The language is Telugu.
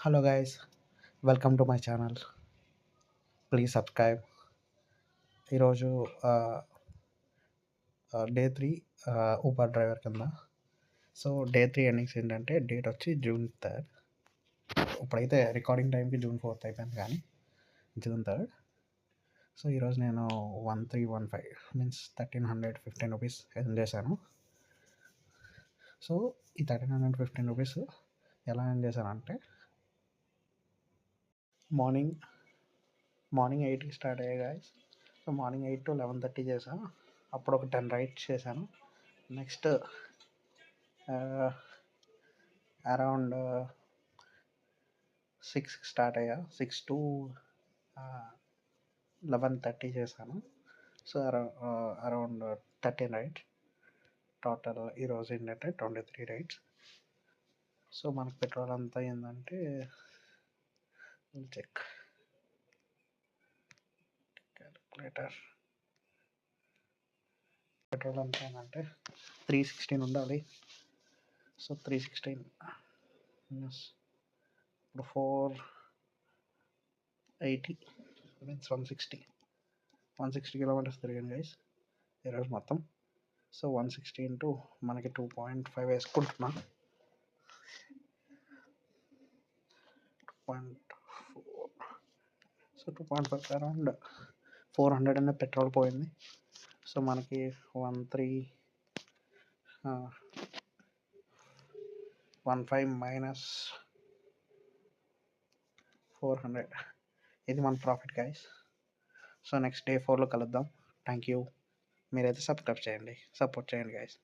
Hello guys, welcome to my channel. Please subscribe. ఈరోజు డే 3 ఊబర్ డ్రైవర్ కింద. సో డే 3 ఎర్నింగ్స్ ఏంటంటే డేట్ వచ్చి June 3rd. ఇప్పుడైతే రికార్డింగ్ టైంకి June 4th అయిపోయింది, కానీ June 3rd. సో ఈరోజు నేను 1315 మీన్స్ 1315 రూపీస్ ఎర్న్ చేశాను. సో ఈ 1315 రూపీస్ ఎలా ఎర్న్ చేశానంటే మార్నింగ్ 8కి స్టార్ట్ అయ్యాయి గాయస్. సో మార్నింగ్ 8 to 11:30 చేశాను. అప్పుడు ఒక 10 రైడ్స్ చేశాను. నెక్స్ట్ అరౌండ్ 6కి స్టార్ట్ అయ్యా. 6 to 11:30 చేశాను. So around 13 rides total. ఈరోజు ఏంటంటే 23 రైడ్స్. సో మనకు పెట్రోల్ అంతా ఏంటంటే చెక్ క్యాలిక్యులేటర్. పెట్రోల్ అంతా ఏంటంటే 316 ఉండాలి. సో 316 ఇప్పుడు 480 మీన్స్ 160 కిలోమీటర్స్ తిరిగాను గైస్ ఈరోజు మొత్తం. సో 160 ఇంటూ మనకి 2.5 వేసుకుంటున్నా. 2.4 సో 2.5 అరౌండ్ 400 అనే పెట్రోల్ పోయింది. సో మనకి 1315 మైనస్ 400, ఇది మన profit guys. So next day 4లో కలుద్దాం. Thank you. మీరైతే సబ్స్క్రైబ్ చేయండి, సపోర్ట్ చేయండి గైస్.